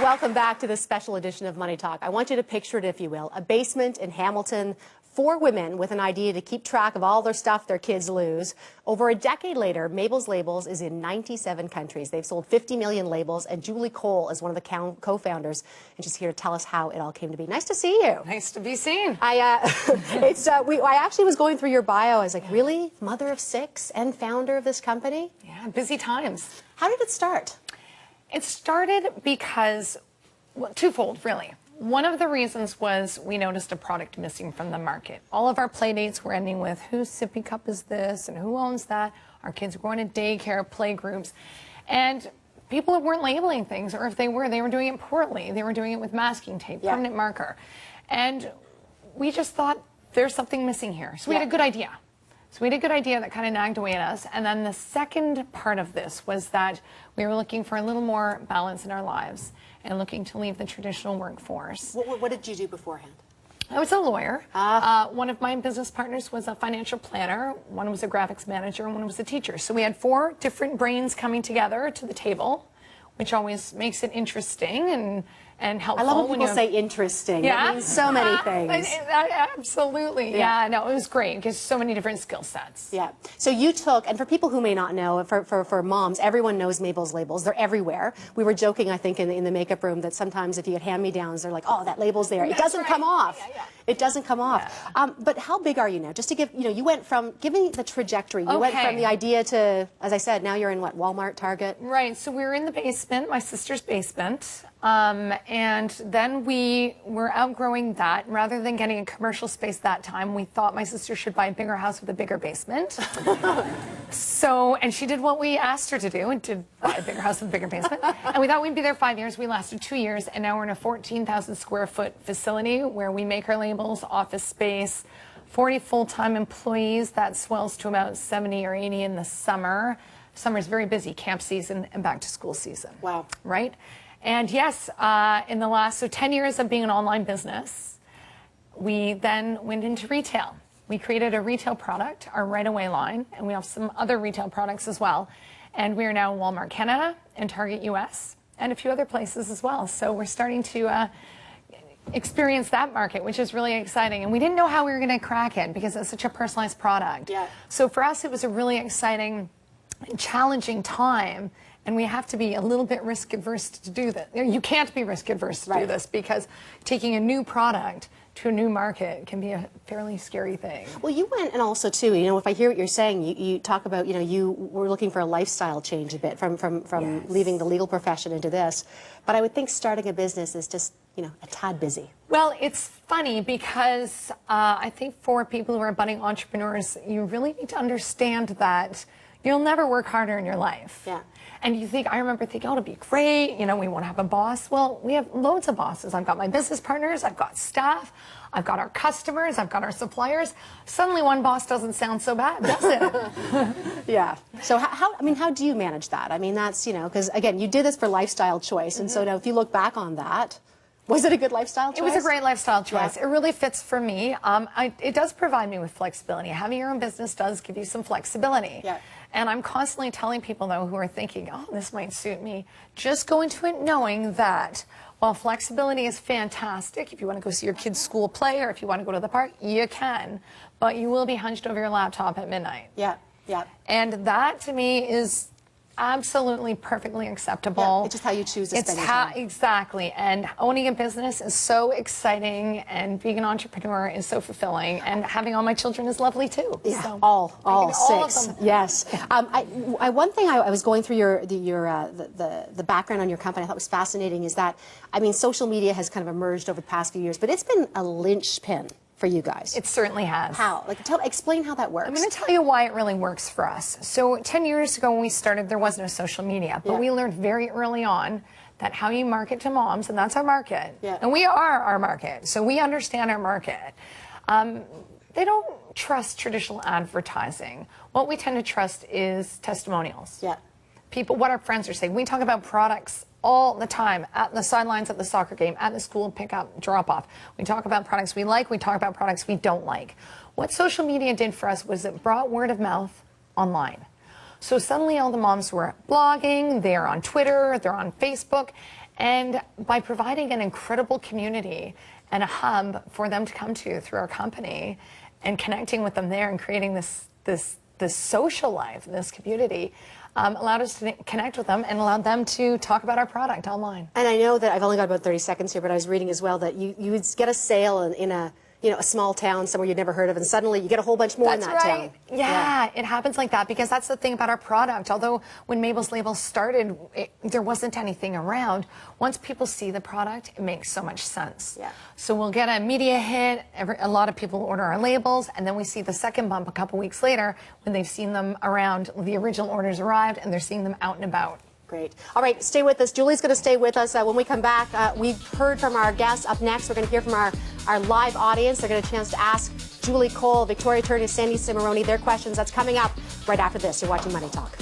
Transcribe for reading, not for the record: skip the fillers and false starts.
Welcome back to this special edition of Money Talk. I want you to picture it, if you will, a basement in Hamilton, 4 women with an idea to keep track of all their stuff their kids lose. Over a decade later, Mabel's Labels is in 97 countries. They've sold 50 million labels, and Julie Cole is one of the co-founders, and she's here to tell us how it all came to be. Nice to see you. Nice to be seen. I actually was going through your bio. I was like, really? Mother of 6 and founder of this company? Yeah, busy times. How did it start? It started because, well, twofold, really. One of the reasons was we noticed a product missing from the market. All of our play dates were ending with, whose sippy cup is this and who owns that? Our kids were going to daycare, play groups, and people weren't labeling things, or if they were doing it poorly. They were doing it with masking tape, permanent marker. And we just thought, there's something missing here. So we had a good idea. So we had a good idea that kind of nagged away at us. And then the second part of this was that we were looking for a little more balance in our lives and looking to leave the traditional workforce. What did you do beforehand? I was a lawyer. One of my business partners was a financial planner. One was a graphics manager, and one was a teacher. So we had 4 different brains coming together to the table, which always makes it interesting and helpful. I love when people say interesting. Yeah. It means so many things. Absolutely. Yeah, no, it was great because so many different skill sets. Yeah. So you took, and for people who may not know, for moms, everyone knows Mabel's Labels. They're everywhere. We were joking, I think, in the makeup room that sometimes if you get hand-me-downs, they're like, oh, that label's there. It doesn't come off. Yeah. It doesn't come off. But how big are you now? Just to give, you went from, give me the trajectory. You went from the idea to, as I said, now you're in what, Walmart, Target? Right. So we were in the basement, my sister's basement. And then we were outgrowing that. Rather than getting a commercial space that time, we thought my sister should buy a bigger house with a bigger basement. And she did what we asked her to do and did buy a bigger house with a bigger basement. And we thought we'd be there 5 years. We lasted 2 years, and now we're in a 14,000 square foot facility where we make our labels, office space, 40 full-time employees. That swells to about 70 or 80 in the summer. Summer's very busy, camp season and back to school season. Wow. Right? And yes, in the last 10 years of being an online business, we then went into retail. We created a retail product, our Right Away line, and we have some other retail products as well. And we are now in Walmart Canada and Target US and a few other places as well. So we're starting to experience that market, which is really exciting. And we didn't know how we were going to crack it because it's such a personalized product. Yeah. So for us, it was a really exciting and challenging time. And we have to be a little bit risk adverse to do this. You can't be risk adverse to do this because taking a new product to a new market can be a fairly scary thing. Well, you went, and also too, if I hear what you're saying, you talk about, you were looking for a lifestyle change a bit from leaving the legal profession into this. But I would think starting a business is just, a tad busy. Well, it's funny because I think for people who are budding entrepreneurs, you really need to understand that you'll never work harder in your life. Yeah. And I remember thinking, oh, it'll be great, we won't have a boss. Well, we have loads of bosses. I've got my business partners, I've got staff, I've got our customers, I've got our suppliers. Suddenly one boss doesn't sound so bad, does it? Yeah. So how do you manage that? I mean, that's, because again, you did this for lifestyle choice. And so now if you look back on that, was it a good lifestyle choice? It was a great lifestyle choice. Yeah. It really fits for me. It does provide me with flexibility. Having your own business does give you some flexibility. Yeah. And I'm constantly telling people, though, who are thinking, oh, this might suit me, just go into it knowing that while flexibility is fantastic, if you want to go see your kid's school play or if you want to go to the park, you can. But you will be hunched over your laptop at midnight. Yeah, yeah. And that, to me, is absolutely perfectly acceptable. Yeah, it's just how you choose to spend your time. Exactly. And owning a business is so exciting, and being an entrepreneur is so fulfilling, and having all my children is lovely too. Yeah, so all 6. All of them. Yes. One thing I was going through the background on your company I thought was fascinating is that, social media has kind of emerged over the past few years, but it's been a linchpin for you guys. It certainly has. How? Explain how that works. I'm going to tell you why it really works for us. So 10 years ago when we started, there was no social media, but we learned very early on that how you market to moms, and that's our market, and we are our market, so we understand our market. They don't trust traditional advertising. What we tend to trust is testimonials. Yeah. People, what our friends are saying. We talk about products all the time, at the sidelines at the soccer game, at the school pickup, drop off. We talk about products we like, we talk about products we don't like. What social media did for us was it brought word of mouth online. So suddenly all the moms were blogging, they're on Twitter, they're on Facebook, And by providing an incredible community and a hub for them to come to through our company and connecting with them there and creating this social life, this community, allowed us to connect with them and allowed them to talk about our product online. And I know that I've only got about 30 seconds here, but I was reading as well that you would get a sale in a a small town somewhere you'd never heard of, and suddenly you get a whole bunch more in that town. Yeah, it happens like that because that's the thing about our product. Although when Mabel's Labels started, there wasn't anything around. Once people see the product, it makes so much sense. Yeah. So we'll get a media hit. A lot of people order our labels, and then we see the second bump a couple weeks later when they've seen them around. The original orders arrived, and they're seeing them out and about. Great. All right, stay with us. Julie's going to stay with us. When we come back, we've heard from our guests. Up next, we're going to hear from our live audience. They're going to get a chance to ask Julie Cole, Victoria Attorney Sandy Cimarroni their questions. That's coming up right after this. You're watching Money Talk.